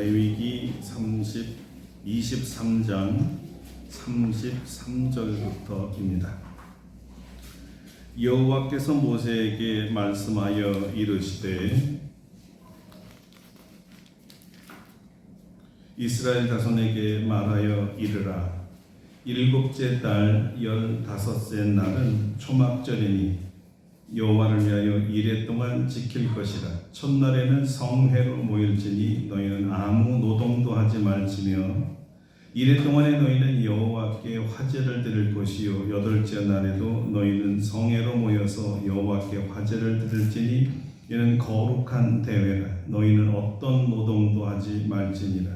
레위기 23장 33절부터입니다. 여호와께서 모세에게 말씀하여 이르시되 이스라엘 자손에게 말하여 이르라. 일곱째 달 15째 날은 초막절이니 여호와를 위하여 이레 동안 지킬 것이라. 첫날에는 성회로 모일지니 너희는 아무 노동도 하지 말지며 이레 동안에 너희는 여호와께 화제를 드릴 것이요 여덟째 날에도 너희는 성회로 모여서 여호와께 화제를 드릴지니 이는 거룩한 대회라. 너희는 어떤 노동도 하지 말지니라.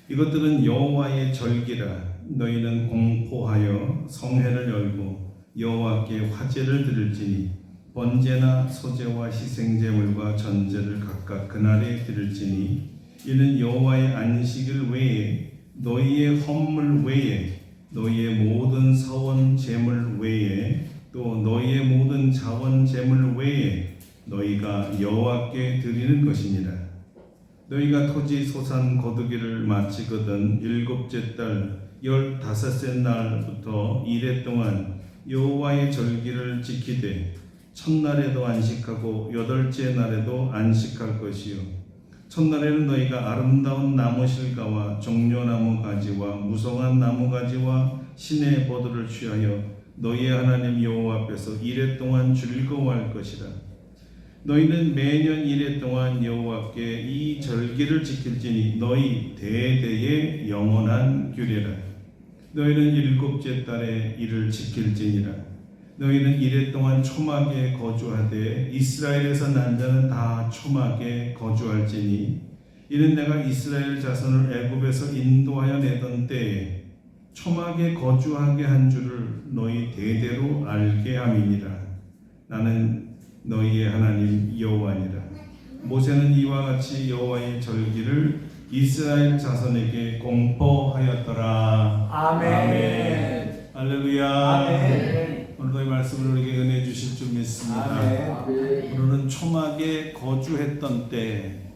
이것들은 여호와의 절기라. 너희는 공포하여 성회를 열고 여호와께 화제를 드릴지니 번제나 소제와 희생제물과 전제를 각각 그날에 드릴지니 이는 여호와의 안식일 외에 너희의 헌물 외에 너희의 모든 서원 제물 외에 또 너희의 모든 자원 제물 외에 너희가 여호와께 드리는 것이니라. 너희가 토지 소산 거두기를 마치거든 일곱째 달 15째 날부터 이레 동안 여호와의 절기를 지키되 첫날에도 안식하고 여덟째 날에도 안식할 것이요 첫날에는 너희가 아름다운 나무실과와 종려나무 가지와 무성한 나무 가지와 신의 보드를 취하여 너희의 하나님 여호와 앞에서 이레 동안 즐거워할 것이라. 너희는 매년 이레 동안 여호와께 이 절기를 지킬지니 너희 대대의 영원한 규례라. 너희는 일곱째 달에 이를 지킬지니라. 너희는 이레 동안 초막에 거주하되 이스라엘에서 난 자는 다 초막에 거주할지니 이는 내가 이스라엘 자손을 애굽에서 인도하여 내던 때에 초막에 거주하게 한 줄을 너희 대대로 알게 함이니라. 나는 너희의 하나님 여호와니라. 모세는 이와 같이 여호와의 절기를 이스라엘 자손에게 공포하였더라. 아멘. 아멘. 할렐루야. 아멘. 오늘도 이 말씀을 우리에게 은혜 주실 줄 믿습니다. 아멘. 오늘은 초막에 거주했던 때,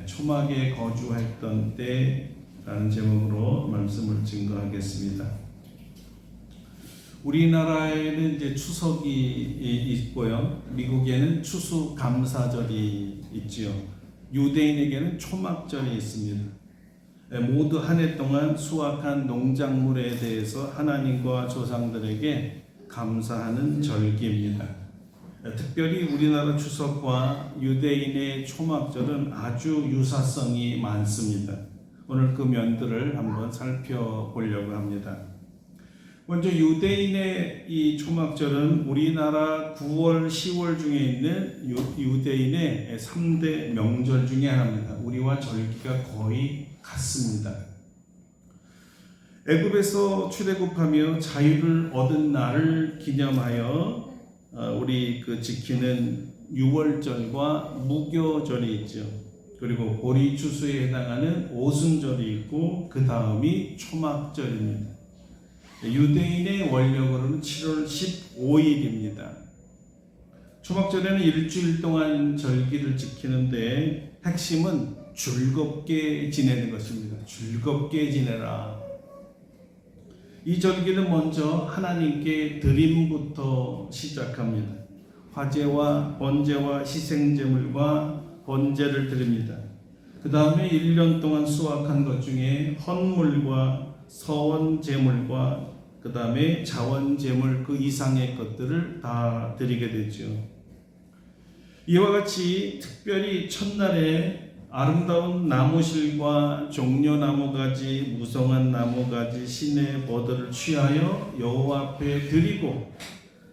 초막에 거주했던 때라는 제목으로 말씀을 증거하겠습니다. 우리나라에는 이제 추석이 있고요, 미국에는 추수감사절이 있지요. 유대인에게는 초막절이 있습니다. 모두 한 해 동안 수확한 농작물에 대해서 하나님과 조상들에게 감사하는 절기입니다. 특별히 우리나라 추석과 유대인의 초막절은 아주 유사성이 많습니다. 오늘 그 면들을 한번 살펴보려고 합니다. 먼저 유대인의 이 초막절은 우리나라 9월, 10월 중에 있는 유대인의 3대 명절 중에 하나입니다. 우리와 절기가 거의 같습니다. 애굽에서 출애굽하며 자유를 얻은 날을 기념하여 우리 지키는 유월절과 무교절이 있죠. 그리고 보리 추수에 해당하는 오순절이 있고 그 다음이 초막절입니다. 유대인의 원력으로는 7월 15일입니다. 초막절에는 일주일 동안 절기를 지키는데 핵심은 즐겁게 지내는 것입니다. 즐겁게 지내라. 이 절기는 먼저 하나님께 드림부터 시작합니다. 화제와 번제와 희생제물과 번제를 드립니다. 그 다음에 1년 동안 수확한 것 중에 헌물과 서원제물과 그 다음에 자원제물 그 이상의 것들을 다 드리게 되죠. 이와 같이 특별히 첫날에 아름다운 나무실과 종려나무가지, 무성한 나무가지, 신의 보드를 취하여 여호와 앞에 드리고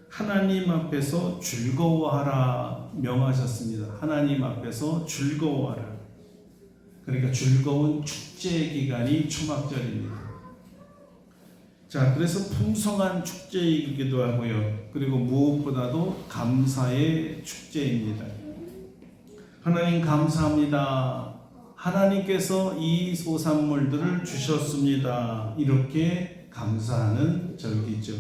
하나님 앞에서 즐거워하라 명하셨습니다. 하나님 앞에서 즐거워하라. 그러니까 즐거운 축제 기간이 초막절입니다. 자, 그래서 풍성한 축제이기도 하고요. 그리고 무엇보다도 감사의 축제입니다. 하나님 감사합니다. 하나님께서 이 소산물들을 주셨습니다. 이렇게 감사하는 절기죠.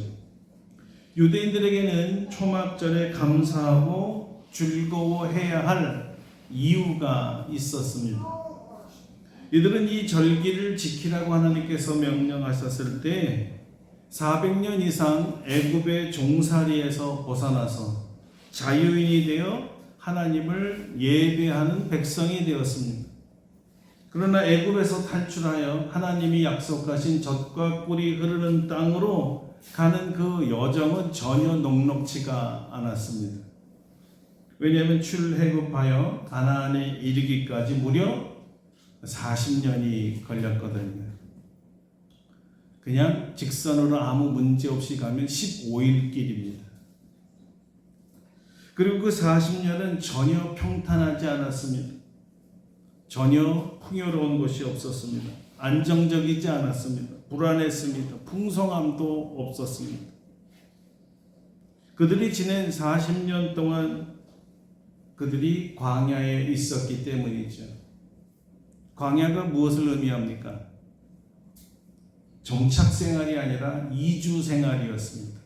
유대인들에게는 초막절에 감사하고 즐거워해야 할 이유가 있었습니다. 이들은 이 절기를 지키라고 하나님께서 명령하셨을 때 400년 이상 애굽의 종살이에서 벗어나서 자유인이 되어 하나님을 예배하는 백성이 되었습니다. 그러나 애굽에서 탈출하여 하나님이 약속하신 젖과 꿀이 흐르는 땅으로 가는 그 여정은 전혀 녹록지가 않았습니다. 왜냐하면 출애굽하여 가나안에 이르기까지 무려 40년이 걸렸거든요. 그냥 직선으로 아무 문제 없이 가면 15일 길입니다. 그리고 그 40년은 전혀 평탄하지 않았습니다. 전혀 풍요로운 것이 없었습니다. 안정적이지 않았습니다. 불안했습니다. 풍성함도 없었습니다. 그들이 지낸 40년 동안 그들이 광야에 있었기 때문이죠. 광야가 무엇을 의미합니까? 정착 생활이 아니라 이주 생활이었습니다.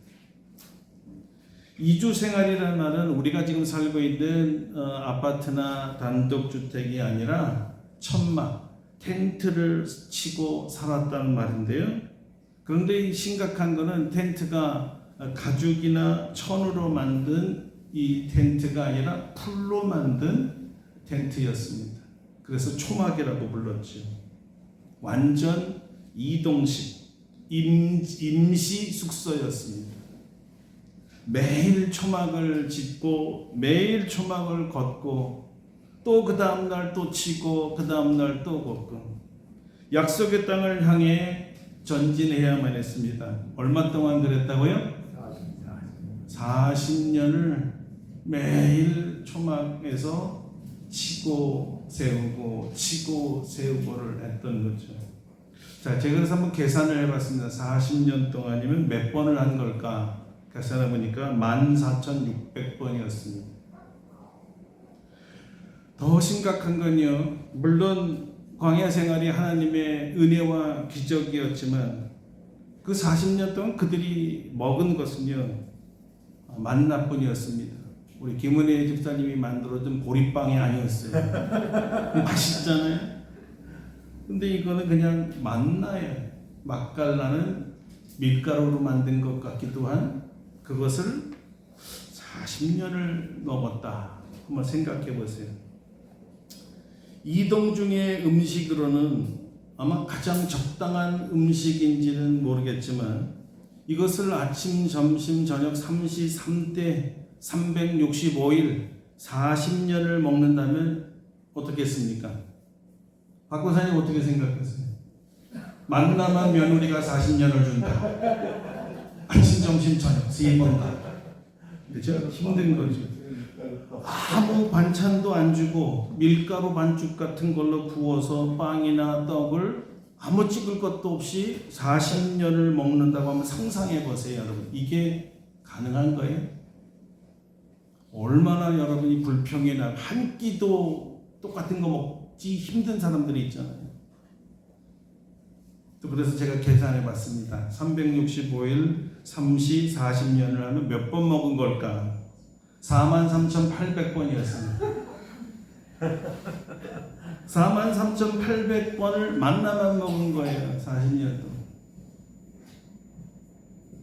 이주 생활이라는 말은 우리가 지금 살고 있는 아파트나 단독주택이 아니라 천막, 텐트를 치고 살았다는 말인데요. 그런데 심각한 것은 텐트가 가죽이나 천으로 만든 이 텐트가 아니라 풀로 만든 텐트였습니다. 그래서 초막이라고 불렀죠. 완전 이동식, 임시 숙소였습니다. 매일 초막을 짓고 매일 초막을 걷고 또 그 다음날 또 치고 그 다음날 또 걷고 약속의 땅을 향해 전진해야만 했습니다. 얼마 동안 그랬다고요? 40년을 매일 초막에서 치고 세우고 치고 세우고를 했던 거죠. 자, 제가 그래서 한번 계산을 해봤습니다. 40년 동안이면 몇 번을 한 걸까? 계산해 보니까 14,600번이었습니다. 더 심각한 건요, 물론 광야 생활이 하나님의 은혜와 기적이었지만 그 40년 동안 그들이 먹은 것은요 만나뿐이었습니다. 우리 김은혜 집사님이 만들어준 보리빵이 아니었어요. 맛있잖아요. 근데 이거는 그냥 만나예요. 맛깔나는 밀가루로 만든 것 같기도 한 그것을 40년을 넘었다. 한번 생각해 보세요. 이동 중의 음식으로는 아마 가장 적당한 음식인지는 모르겠지만 이것을 아침, 점심, 저녁 3시3대 365일 40년을 먹는다면 어떻겠습니까? 박 권사님 어떻게 생각하세요? 만나만 며느리가 40년을 준다. 아침, 점심, 저녁 3번 다. 그렇죠? 힘든 거죠. 아무 반찬도 안 주고 밀가루 반죽 같은 걸로 구워서 빵이나 떡을 아무 찍을 것도 없이 40년을 먹는다고 하면 상상해 보세요, 여러분. 이게 가능한 거예요? 얼마나 여러분이 불평이 나, 한 끼도 똑같은 거 먹지 힘든 사람들이 있잖아요. 또 그래서 제가 계산해 봤습니다. 365일 3시 40년을 하면 몇 번 먹은 걸까? 43,800번이었습니다. 43,800번을 만나만 먹은 거예요. 40년 동안.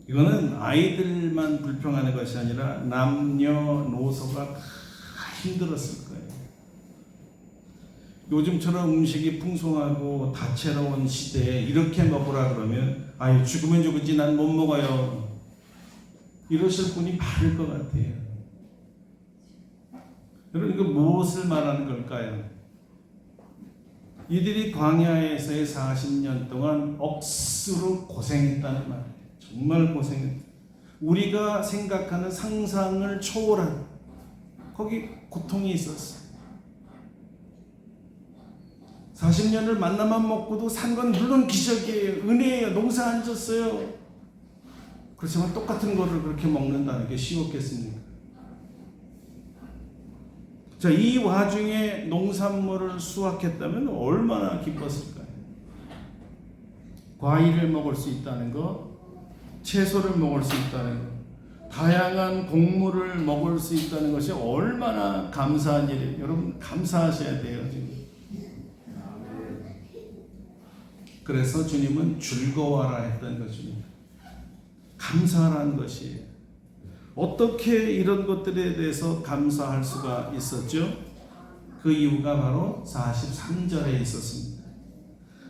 이거는 아이들만 불평하는 것이 아니라 남녀노소가 다 힘들었을 거예요. 요즘처럼 음식이 풍성하고 다채로운 시대에 이렇게 먹으라 그러면 아유 죽으면 죽을지 난 못 먹어요. 이러실 분이 많을 것 같아요. 여러분 이거 무엇을 말하는 걸까요? 이들이 광야에서의 40년 동안 억수로 고생했다는 말이에요. 정말 고생했다. 우리가 생각하는 상상을 초월한 거기 고통이 있었어요. 40년을 만나만 먹고도 산 건 물론 기적이에요. 은혜예요. 농사 안 졌어요. 그렇지만 똑같은 거를 그렇게 먹는다는 게 쉬웠겠습니까? 자, 이 와중에 농산물을 수확했다면 얼마나 기뻤을까요? 과일을 먹을 수 있다는 거, 채소를 먹을 수 있다는 것, 다양한 곡물을 먹을 수 있다는 것이 얼마나 감사한 일이에요. 여러분 감사하셔야 돼요. 지금 그래서 주님은 즐거워하라 했던 것입니다. 감사하라는 것이에요. 어떻게 이런 것들에 대해서 감사할 수가 있었죠? 그 이유가 바로 43절에 있었습니다.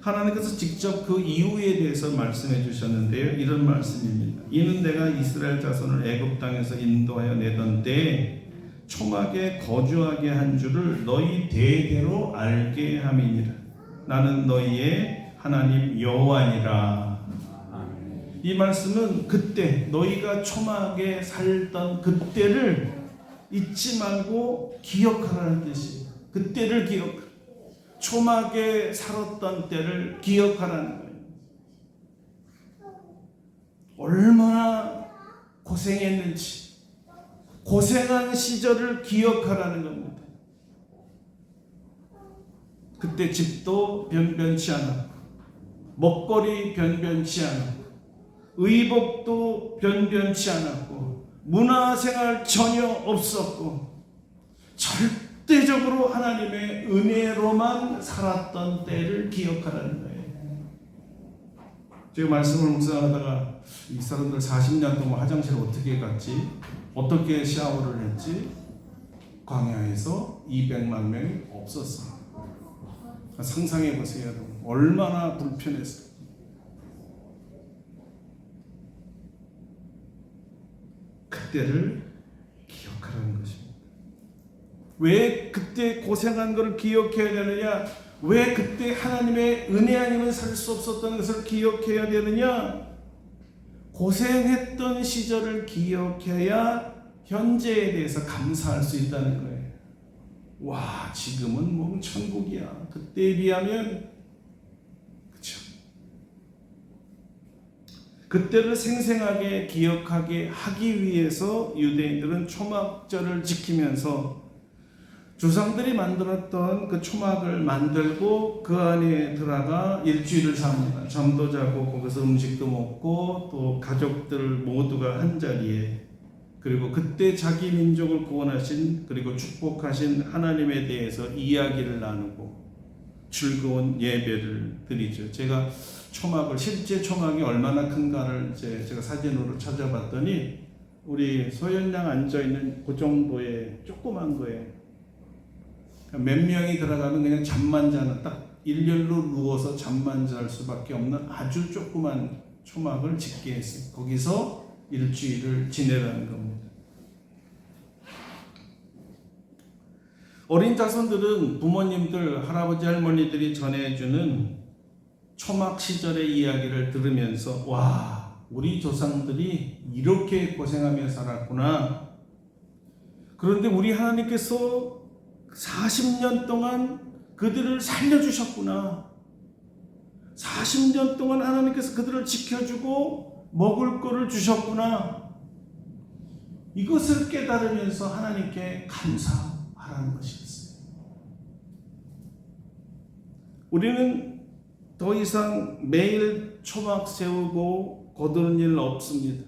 하나님께서 직접 그 이유에 대해서 말씀해 주셨는데요. 이런 말씀입니다. 이는 내가 이스라엘 자손을 애굽 땅에서 인도하여 내던 때에 초막에 거주하게 한 줄을 너희 대대로 알게 함이니라. 나는 너희의 하나님 여호와니라. 이 말씀은 그때 너희가 초막에 살던 그때를 잊지 말고 기억하라는 뜻이에요. 그때를 기억하라. 초막에 살았던 때를 기억하라는 거예요. 얼마나 고생했는지, 고생한 시절을 기억하라는 겁니다. 그때 집도 변변치 않았고, 먹거리 변변치 않았고, 의복도 변변치 않았고, 문화생활 전혀 없었고, 절대적으로 하나님의 은혜로만 살았던 때를 기억하라는 거예요. 제가 말씀을 묵상하다가 이 사람들 40년 동안 화장실 어떻게 갔지? 어떻게 샤워를 했지? 광야에서 200만 명이 없었어. 상상해 보세요. 얼마나 불편했어. 그때를 기억하라는 것입니다. 왜 그때 고생한 것을 기억해야 되느냐? 왜 그때 하나님의 은혜 아니면 살 수 없었던 것을 기억해야 되느냐? 고생했던 시절을 기억해야 현재에 대해서 감사할 수 있다는 거예요. 와, 지금은 뭐 천국이야. 그때에 비하면, 그렇죠? 그때를 생생하게 기억하게 하기 위해서 유대인들은 초막절을 지키면서 조상들이 만들었던 그 초막을 만들고 그 안에 들어가 일주일을 삽니다. 잠도 자고 거기서 음식도 먹고 또 가족들 모두가 한 자리에, 그리고 그때 자기 민족을 구원하신 그리고 축복하신 하나님에 대해서 이야기를 나누고 즐거운 예배를 드리죠. 제가 초막을, 실제 초막이 얼마나 큰가를 제가 사진으로 찾아봤더니 우리 소연양 앉아있는 그 정도의 조그만 거예요. 몇 명이 들어가면 그냥 잠만 자는, 딱 일렬로 누워서 잠만 잘 수밖에 없는 아주 조그만 초막을 짓게 했어요. 거기서 일주일을 지내라는 겁니다. 어린 자손들은 부모님들, 할아버지, 할머니들이 전해주는 초막 시절의 이야기를 들으면서 와, 우리 조상들이 이렇게 고생하며 살았구나. 그런데 우리 하나님께서 40년 동안 그들을 살려주셨구나. 40년 동안 하나님께서 그들을 지켜주고 먹을 거를 주셨구나. 이것을 깨달으면서 하나님께 감사하라는 것이었어요. 우리는 더 이상 매일 초막 세우고 거두는 일 없습니다.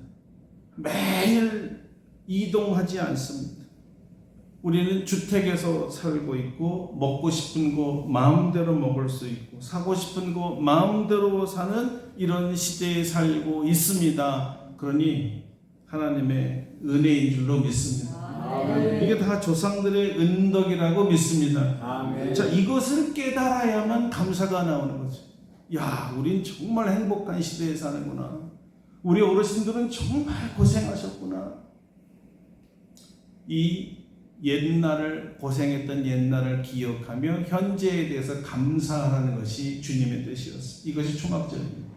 매일 이동하지 않습니다. 우리는 주택에서 살고 있고 먹고 싶은 거 마음대로 먹을 수 있고 사고 싶은 거 마음대로 사는 이런 시대에 살고 있습니다. 그러니 하나님의 은혜인 줄로 믿습니다. 아멘. 이게 다 조상들의 은덕이라고 믿습니다. 아멘. 자, 이것을 깨달아야만 감사가 나오는 거죠. 야, 우린 정말 행복한 시대에 사는구나. 우리 어르신들은 정말 고생하셨구나. 이 옛날을, 고생했던 옛날을 기억하며 현재에 대해서 감사하라는 것이 주님의 뜻이었어요. 이것이 초막절입니다.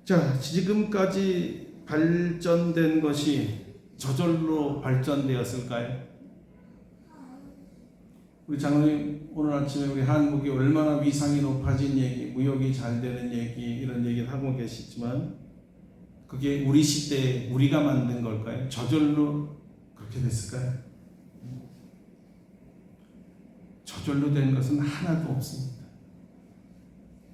자, 지금까지 발전된 것이 저절로 발전되었을까요? 우리 장로님 오늘 아침에 우리 한국이 얼마나 위상이 높아진 얘기, 무역이 잘 되는 얘기, 이런 얘기를 하고 계시지만 그게 우리 시대에 우리가 만든 걸까요? 저절로 그렇게 됐을까요? 저절로 된 것은 하나도 없습니다.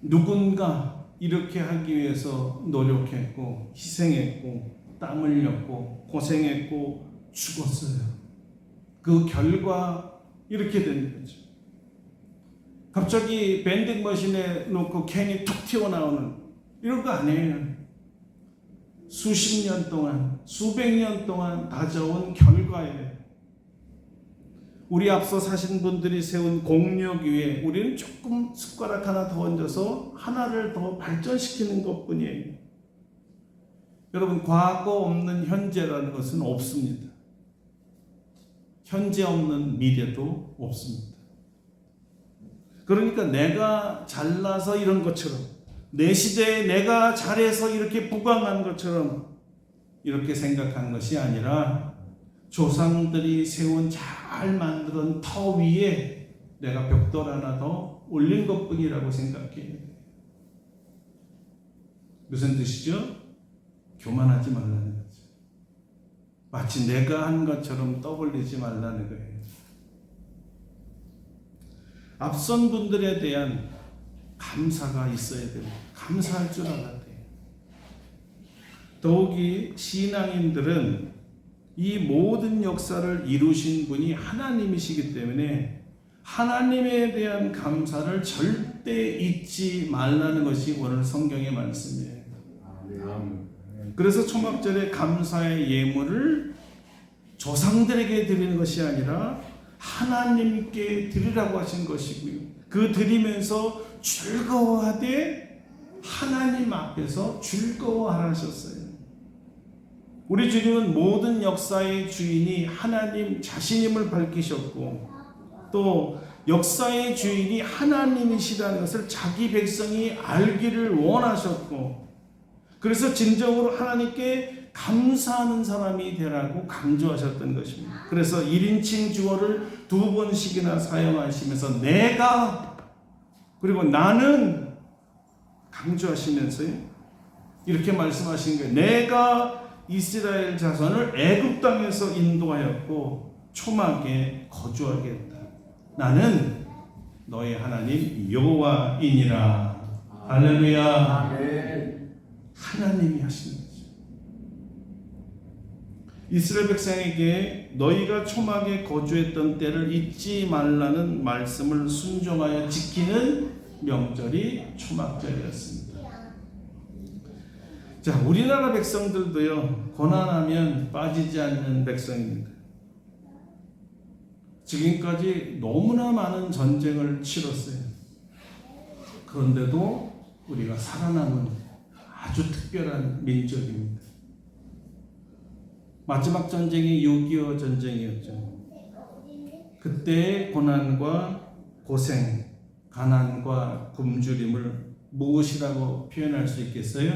누군가 이렇게 하기 위해서 노력했고 희생했고 땀 흘렸고 고생했고 죽었어요. 그 결과 이렇게 된 거죠. 갑자기 밴딩 머신에 놓고 캔이 툭 튀어나오는 이런 거 아니에요. 수십 년 동안, 수백 년 동안 다져온 결과예요. 우리 앞서 사신 분들이 세운 공력 위에 우리는 조금 숟가락 하나 더 얹어서 하나를 더 발전시키는 것뿐이에요. 여러분, 과거 없는 현재라는 것은 없습니다. 현재 없는 미래도 없습니다. 그러니까 내가 잘나서 이런 것처럼, 내 시대에 내가 잘해서 이렇게 부강한 것처럼 이렇게 생각하는 것이 아니라 조상들이 세운 잘 만든 터 위에 내가 벽돌 하나 더 올린 것뿐이라고 생각해요. 무슨 뜻이죠? 교만하지 말라는 거죠. 마치 내가 한 것처럼 떠벌리지 말라는 거예요. 앞선 분들에 대한 감사가 있어야 돼요. 감사할 줄 알아야 돼요. 더욱이 신앙인들은 이 모든 역사를 이루신 분이 하나님이시기 때문에 하나님에 대한 감사를 절대 잊지 말라는 것이 오늘 성경의 말씀이에요. 그래서 초막절에 감사의 예물을 조상들에게 드리는 것이 아니라 하나님께 드리라고 하신 것이고요. 그 드리면서 즐거워하되 하나님 앞에서 즐거워하셨어요. 우리 주님은 모든 역사의 주인이 하나님 자신임을 밝히셨고 또 역사의 주인이 하나님이시라는 것을 자기 백성이 알기를 원하셨고 그래서 진정으로 하나님께 감사하는 사람이 되라고 강조하셨던 것입니다. 그래서 1인칭 주어를 2번씩이나 사용하시면서 내가 그리고 나는 강조하시면서요. 이렇게 말씀하신 거예요. 내가 이스라엘 자손을 애굽 땅에서 인도하였고 초막에 거주하게 했다. 나는 너의 하나님 여호와이니라. 할렐루야. 아멘. 하나님이 하시는 거죠. 이스라엘 백성에게 너희가 초막에 거주했던 때를 잊지 말라는 말씀을 순종하여 지키는 명절이 초막절이었습니다. 자, 우리나라 백성들도요, 고난하면 빠지지 않는 백성입니다. 지금까지 너무나 많은 전쟁을 치렀어요. 그런데도 우리가 살아남은 아주 특별한 민족입니다. 마지막 전쟁이 6.25 전쟁이었죠. 그때의 고난과 고생, 가난과 굶주림을 무엇이라고 표현할 수 있겠어요?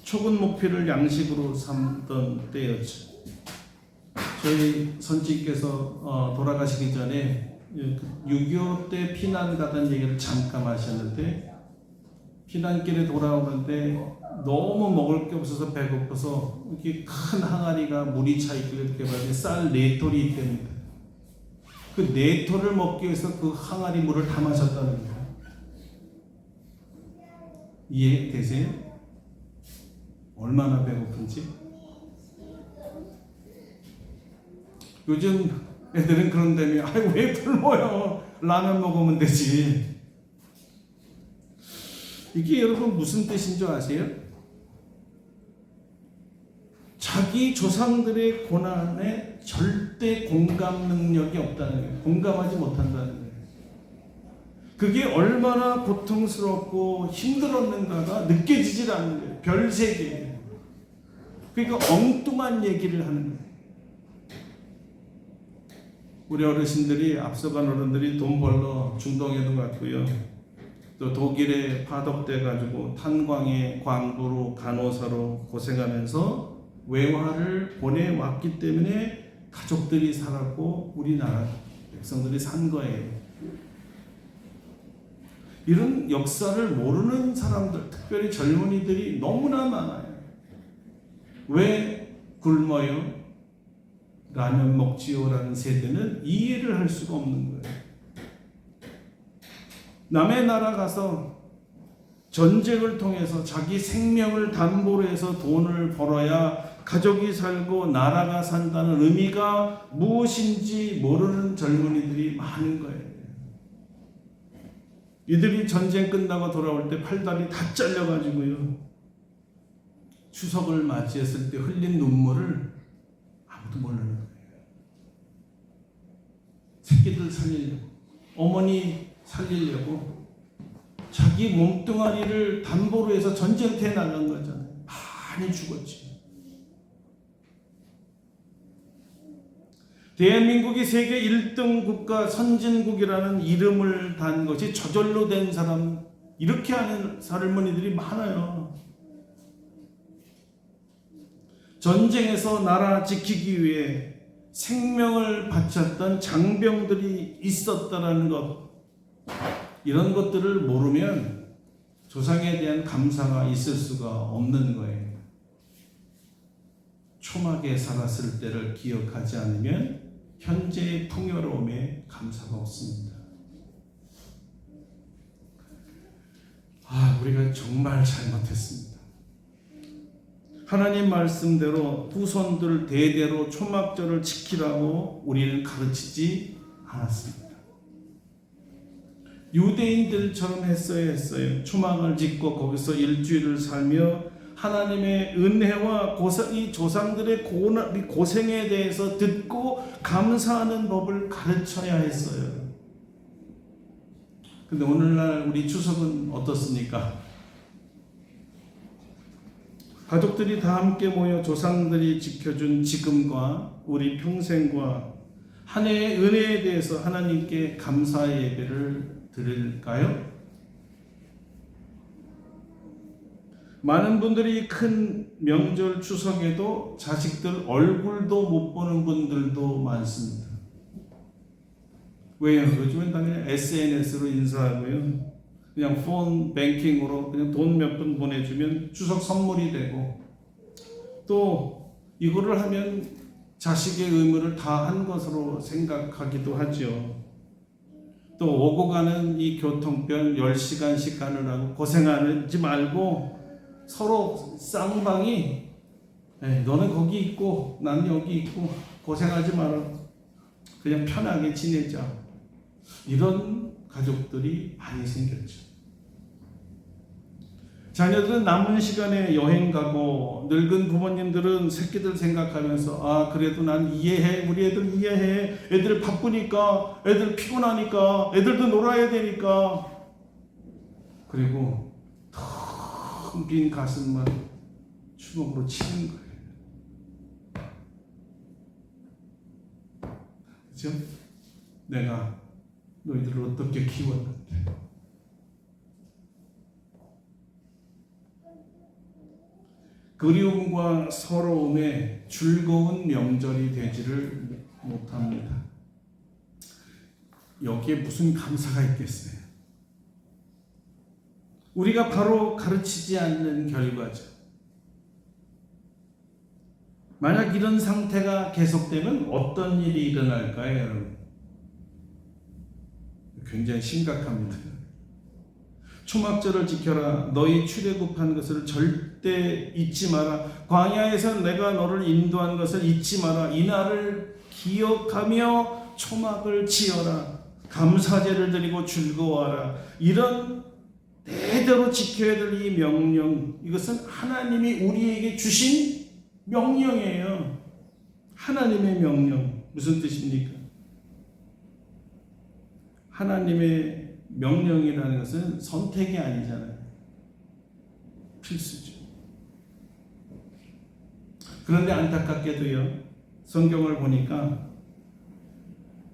초근 목표를 양식으로 삼던 때였죠. 저희 선지께서 돌아가시기 전에 6.25 때 피난 가던 얘기를 잠깐 하셨는데 피난길에 돌아오는데 너무 먹을 게 없어서 배고파서 이렇게 큰 항아리가 물이 차 있길래 이렇게 봤더니 쌀 4톨이 있답니다. 그 4톨을 먹기 위해서 그 항아리 물을 다 마셨다는 거예요. 이해되세요? 얼마나 배고픈지? 요즘 애들은 그런다며 아이 왜 굶어요? 라면 먹으면 되지. 이게 여러분 무슨 뜻인 줄 아세요? 자기 조상들의 고난에 절대 공감 능력이 없다는 거예요. 공감하지 못한다는 거예요. 그게 얼마나 고통스럽고 힘들었는가가 느껴지질 않는 거예요. 별세계예요. 그러니까 엉뚱한 얘기를 하는 거예요. 우리 어르신들이 앞서간 어른들이 돈 벌러 중동에도 갔고요. 또 독일에 파독돼 가지고 탄광의 광부로 간호사로 고생하면서 외화를 보내왔기 때문에 가족들이 살았고 우리나라 백성들이 산 거예요. 이런 역사를 모르는 사람들, 특별히 젊은이들이 너무나 많아요. 왜 굶어요? 라면 먹지요라는 세대는 이해를 할 수가 없는 거예요. 남의 나라 가서 전쟁을 통해서 자기 생명을 담보로 해서 돈을 벌어야 가족이 살고 나라가 산다는 의미가 무엇인지 모르는 젊은이들이 많은 거예요. 이들이 전쟁 끝나고 돌아올 때 팔다리 다 잘려가지고요. 추석을 맞이했을 때 흘린 눈물을 아무도 모르는 거예요. 새끼들 살리려고, 어머니 살리려고 자기 몸뚱아리를 담보로 해서 전쟁터에 나간 거잖아요. 많이 죽었지. 대한민국이 세계 1등 국가 선진국이라는 이름을 단 것이 저절로 된 사람, 이렇게 하는 할머니들이 많아요. 전쟁에서 나라 지키기 위해 생명을 바쳤던 장병들이 있었다는 것, 이런 것들을 모르면 조상에 대한 감사가 있을 수가 없는 거예요. 초막에 살았을 때를 기억하지 않으면 현재의 풍요로움에 감사가 없습니다. 우리가 정말 잘못했습니다. 하나님 말씀대로 후손들 대대로 초막절을 지키라고 우리는 가르치지 않았습니다. 유대인들처럼 했어야 했어요. 초막을 짓고 거기서 일주일을 살며 하나님의 은혜와 이 조상들의 고생에 대해서 듣고 감사하는 법을 가르쳐야 했어요. 근데 오늘날 우리 추석은 어떻습니까? 가족들이 다 함께 모여 조상들이 지켜준 지금과 우리 평생과 한 해의 은혜에 대해서 하나님께 감사의 예배를 드릴까요? 많은 분들이 큰 명절 추석에도 자식들 얼굴도 못 보는 분들도 많습니다. 왜요? 요즘은 당연히 SNS로 인사하고요. 그냥 폰 뱅킹으로 그냥 돈 몇 푼 보내주면 추석 선물이 되고, 또 이거를 하면 자식의 의무를 다 한 것으로 생각하기도 하죠. 또 오고 가는 이 교통편 10시간씩 가느라고 고생하지 말고 서로 쌍방이 너는 거기 있고 나는 여기 있고 고생하지 마라, 그냥 편하게 지내자, 이런 가족들이 많이 생겼죠. 자녀들은 남은 시간에 여행 가고 늙은 부모님들은 새끼들 생각하면서 그래도 난 이해해, 우리 애들 이해해, 애들 바쁘니까, 애들 피곤하니까, 애들도 놀아야 되니까. 그리고 텅 빈 가슴만 추억으로 치는 거예요. 그렇죠? 내가 너희들을 어떻게 키웠는데, 그리움과 서러움에 즐거운 명절이 되지를 못합니다. 여기에 무슨 감사가 있겠어요? 우리가 바로 가르치지 않는 결과죠. 만약 이런 상태가 계속되면 어떤 일이 일어날까요, 여러분? 굉장히 심각합니다. 초막절을 지켜라. 너희 출애굽한 것을 절대 잊지 마라. 광야에서 내가 너를 인도한 것을 잊지 마라. 이날을 기억하며 초막을 지어라. 감사제를 드리고 즐거워하라. 이런 대대로 지켜야 될 이 명령, 이것은 하나님이 우리에게 주신 명령이에요. 하나님의 명령. 무슨 뜻입니까? 하나님의 명령이라는 것은 선택이 아니잖아요. 필수죠. 그런데 안타깝게도요, 성경을 보니까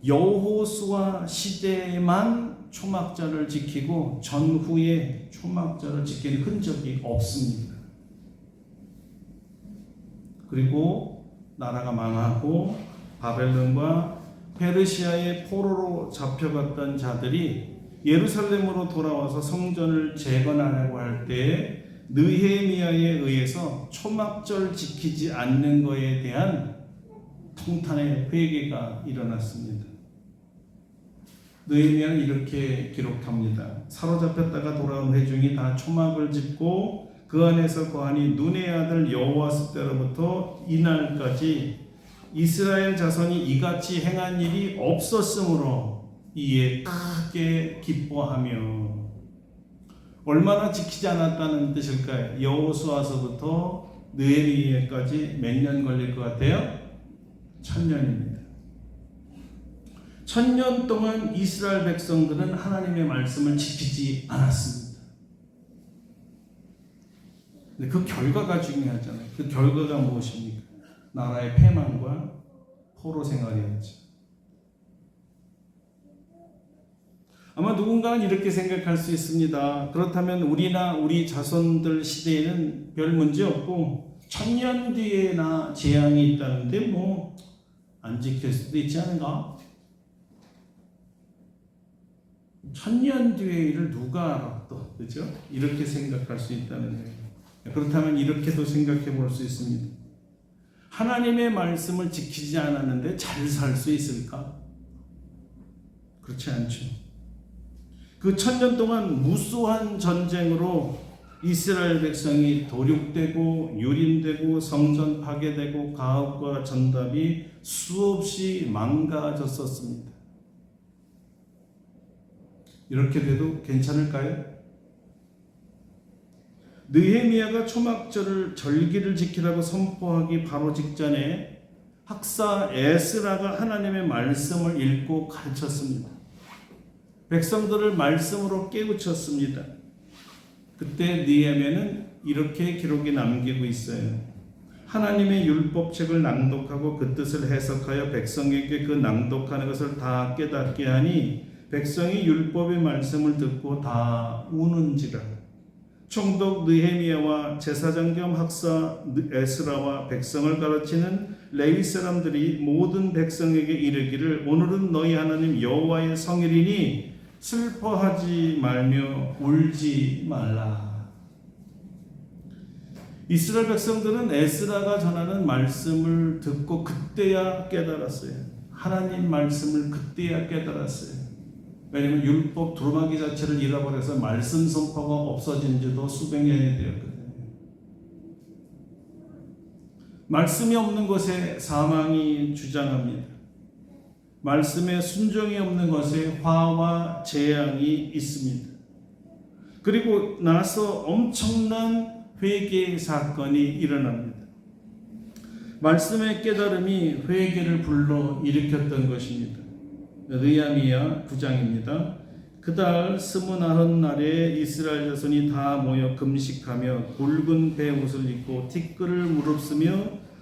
여호수아 시대에만 초막절을 지키고 전후에 초막절을 지키는 흔적이 없습니다. 그리고 나라가 망하고 바벨론과 페르시아의 포로로 잡혀갔던 자들이 예루살렘으로 돌아와서 성전을 재건하려고 할 때 느헤미야에 의해서 초막절 지키지 않는 것에 대한 통탄의 회개가 일어났습니다. 느헤미야는 이렇게 기록합니다. 사로잡혔다가 돌아온 회중이 다 초막을 짓고 그 안에서 거하니 눈의 아들 여호와스 때로부터 이날까지 이스라엘 자손이 이같이 행한 일이 없었으므로 이에 크게 기뻐하며, 얼마나 지키지 않았다는 뜻일까요? 여호수아서부터 느헤미야까지 몇 년 걸릴 것 같아요? 1000년입니다. 1000년 동안 이스라엘 백성들은 하나님의 말씀을 지키지 않았습니다. 근데 그 결과가 중요하잖아요. 그 결과가 무엇입니까? 나라의 패망과 포로 생활이었죠. 아마 누군가는 이렇게 생각할 수 있습니다. 그렇다면 우리나 우리 자손들 시대에는 별 문제 없고 1000년 뒤에나 재앙이 있다는데 뭐 안 지킬 수도 있지 않은가? 1000년 뒤의 일을 누가 알아 또, 그죠? 이렇게 생각할 수 있다는 거예요. 그렇다면 이렇게도 생각해 볼 수 있습니다. 하나님의 말씀을 지키지 않았는데 잘 살 수 있을까? 그렇지 않죠. 그 1000년 동안 무수한 전쟁으로 이스라엘 백성이 도륙되고 유린되고 성전 파괴되고 가옥과 전답이 수없이 망가졌었습니다. 이렇게 돼도 괜찮을까요? 느헤미야가 초막절을 절기를 지키라고 선포하기 바로 직전에 학사 에스라가 하나님의 말씀을 읽고 가르쳤습니다. 백성들을 말씀으로 깨우쳤습니다. 그때 느헤미야는 이렇게 기록이 남기고 있어요. 하나님의 율법책을 낭독하고 그 뜻을 해석하여 백성에게 그 낭독하는 것을 다 깨닫게 하니 백성이 율법의 말씀을 듣고 다 우는지라. 총독 느헤미야와 제사장 겸 학사 에스라와 백성을 가르치는 레위 사람들이 모든 백성에게 이르기를 오늘은 너희 하나님 여호와의 성일이니 슬퍼하지 말며 울지 말라. 이스라엘 백성들은 에스라가 전하는 말씀을 듣고 그때야 깨달았어요. 하나님 말씀을 그때야 깨달았어요. 왜냐하면 율법 두루마기 자체를 잃어버려서 말씀 선포가 없어진 지도 수백 년이 되었거든요. 말씀이 없는 곳에 사망이 주장합니다. 말씀에 순종이 없는 것에 화와 재앙이 있습니다. 그리고 나서 엄청난 회개 사건이 일어납니다. 말씀의 깨달음이 회개를 불러 일으켰던 것입니다. 느헤미야 9장입니다. 그달 29날에 이스라엘 자손이 다 모여 금식하며 굵은 베옷을 입고 티끌을 무릅쓰며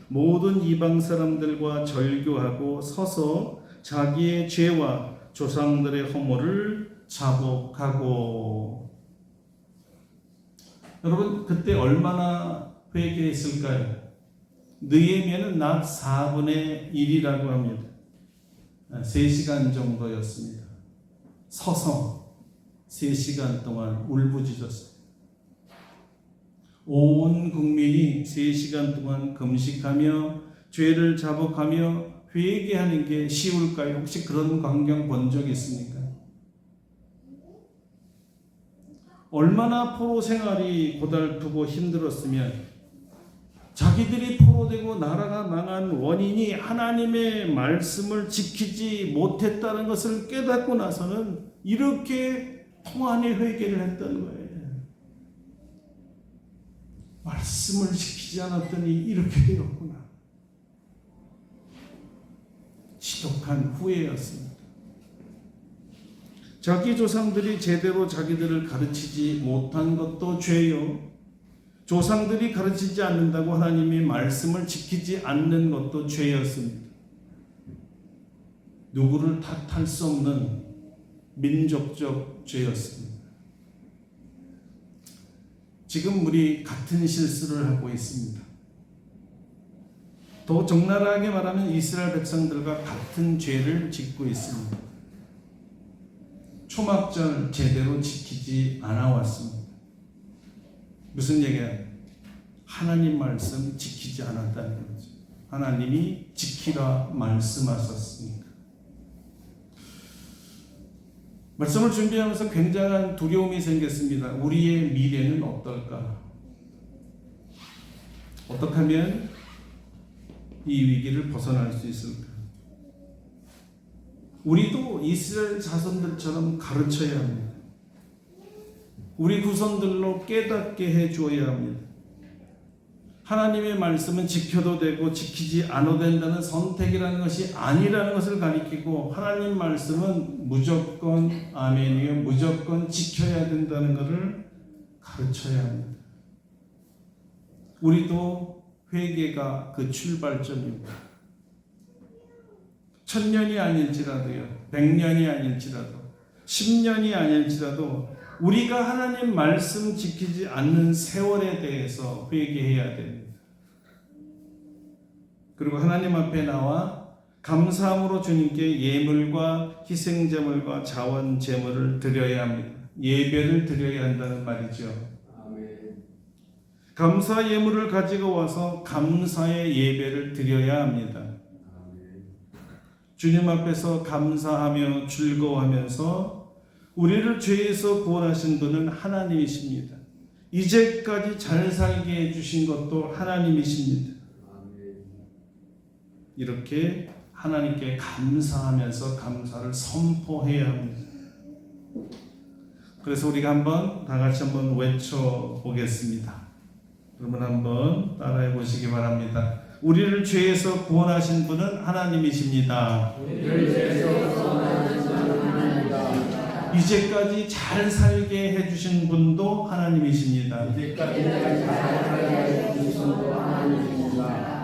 모든 이방 사람들과 절교하고 서서 자기의 죄와 조상들의 허물을 자복하고. 여러분 그때 얼마나 회개했을까요? 느헤미야는 낮 4분의 1이라고 합니다. 3시간 정도였습니다. 서서 3시간 동안 울부짖었어요. 온 국민이 3시간 동안 금식하며 죄를 자복하며 회개하는 게 쉬울까요? 혹시 그런 광경 본 적 있습니까? 얼마나 포로 생활이 고달프고 힘들었으면 자기들이 포로되고 나라가 망한 원인이 하나님의 말씀을 지키지 못했다는 것을 깨닫고 나서는 이렇게 통한의 회개를 했던 거예요. 말씀을 지키지 않았더니 이렇게 되었구나. 지독한 후회였습니다. 자기 조상들이 제대로 자기들을 가르치지 못한 것도 죄요. 조상들이 가르치지 않는다고 하나님의 말씀을 지키지 않는 것도 죄였습니다. 누구를 탓할 수 없는 민족적 죄였습니다. 지금 우리 같은 실수를 하고 있습니다. 더 적나라하게 말하면 이스라엘 백성들과 같은 죄를 짓고 있습니다. 초막절 제대로 지키지 않아 왔습니다. 무슨 얘기야? 하나님 말씀 지키지 않았다는 거죠. 하나님이 지키라 말씀하셨으니까. 말씀을 준비하면서 굉장한 두려움이 생겼습니다. 우리의 미래는 어떨까? 어떻게 하면 이 위기를 벗어날 수 있을까? 우리도 이스라엘 자손들처럼 가르쳐야 합니다. 우리 후손들로 깨닫게 해주어야 합니다. 하나님의 말씀은 지켜도 되고 지키지 않아도 된다는 선택이라는 것이 아니라는 것을 가리키고, 하나님 말씀은 무조건 아멘이요, 무조건 지켜야 된다는 것을 가르쳐야 합니다. 우리도 회개가 그 출발점입니다. 1000년이 아닐지라도요, 100년이 아닐지라도, 10년이 아닐지라도 우리가 하나님 말씀 지키지 않는 세월에 대해서 회개해야 됩니다. 그리고 하나님 앞에 나와 감사함으로 주님께 예물과 희생제물과 자원 제물을 드려야 합니다. 예배를 드려야 한다는 말이죠. 아멘. 감사 예물을 가지고 와서 감사의 예배를 드려야 합니다. 아멘. 주님 앞에서 감사하며 즐거워하면서 우리를 죄에서 구원하신 분은 하나님이십니다. 이제까지 잘 살게 해주신 것도 하나님이십니다. 아멘. 이렇게 하나님께 감사하면서 감사를 선포해야 합니다. 그래서 우리가 한번 다 같이 한번 외쳐보겠습니다. 그러면 한번 따라해 보시기 바랍니다. 우리를 죄에서 구원하신 분은 하나님이십니다. 이제까지 잘 살게 해주신 분도 하나님이십니다.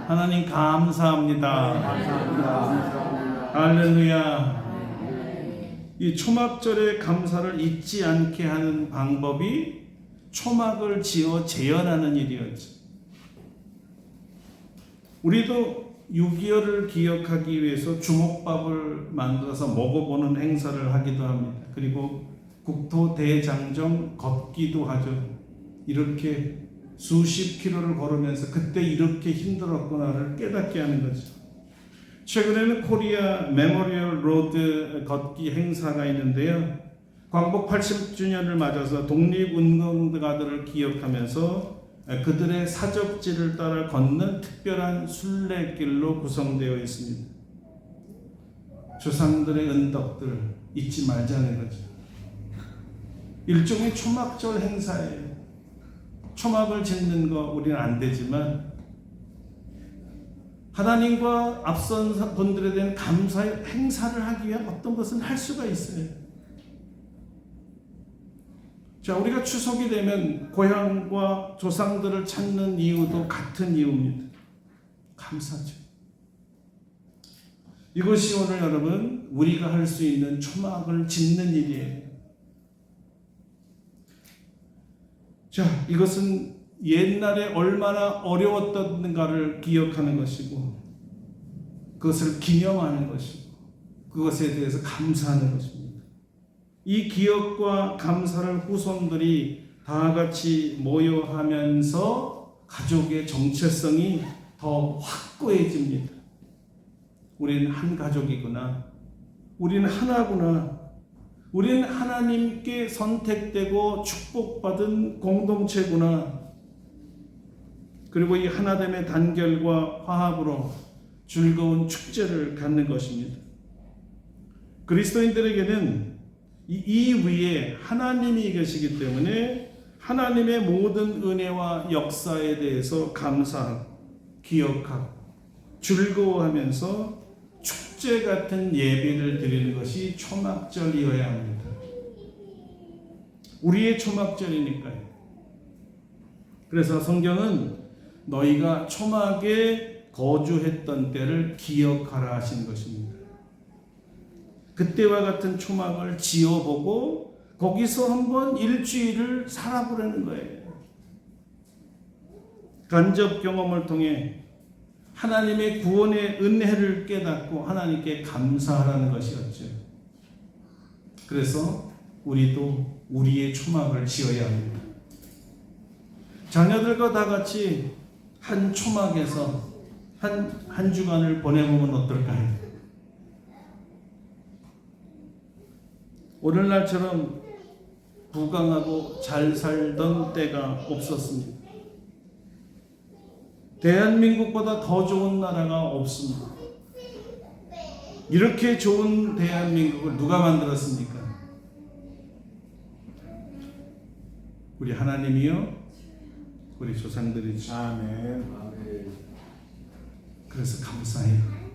하나님 감사합니다. 할렐루야. 이 초막절의 감사를 잊지 않게 하는 방법이 초막을 지어 재현하는 일이었죠. 우리도 6.25를 기억하기 위해서 주먹밥을 만들어서 먹어보는 행사를 하기도 합니다. 그리고 국토대장정 걷기도 하죠. 이렇게 수십 킬로를 걸으면서 그때 이렇게 힘들었구나를 깨닫게 하는 거죠. 최근에는 코리아 메모리얼 로드 걷기 행사가 있는데요. 광복 80주년을 맞아서 독립운동가들을 기억하면서 그들의 사적지를 따라 걷는 특별한 순례길로 구성되어 있습니다. 조상들의 은덕들 잊지 말자는 거죠. 일종의 초막절 행사예요. 초막을 짓는 거 우리는 안 되지만 하나님과 앞선 분들에 대한 감사의 행사를 하기 위한 어떤 것은 할 수가 있어요. 자, 우리가 추석이 되면 고향과 조상들을 찾는 이유도 같은 이유입니다. 감사죠. 이것이 오늘 여러분 우리가 할 수 있는 초막을 짓는 일이에요. 자, 이것은 옛날에 얼마나 어려웠던가를 기억하는 것이고 그것을 기념하는 것이고 그것에 대해서 감사하는 것입니다. 이 기억과 감사를 후손들이 다 같이 모여 하면서 가족의 정체성이 더 확고해집니다. 우리는 한 가족이구나. 우리는 하나구나. 우리는 하나님께 선택되고 축복받은 공동체구나. 그리고 이 하나됨의 단결과 화합으로 즐거운 축제를 갖는 것입니다. 그리스도인들에게는 이 위에 하나님이 계시기 때문에 하나님의 모든 은혜와 역사에 대해서 감사하고 기억하고 즐거워하면서 축제 같은 예배를 드리는 것이 초막절이어야 합니다. 우리의 초막절이니까요. 그래서 성경은 너희가 초막에 거주했던 때를 기억하라 하신 것입니다. 그때와 같은 초막을 지어보고 거기서 한번 일주일을 살아보라는 거예요. 간접 경험을 통해 하나님의 구원의 은혜를 깨닫고 하나님께 감사하라는 것이었죠. 그래서 우리도 우리의 초막을 지어야 합니다. 자녀들과 다 같이 한 초막에서 한 주간을 보내보면 어떨까요? 오늘날처럼 부강하고 잘 살던 때가 없었습니다. 대한민국보다 더 좋은 나라가 없습니다. 이렇게 좋은 대한민국을 누가 만들었습니까? 우리 하나님이요 우리 조상들이 주. 아멘. 아멘. 그래서 감사해요.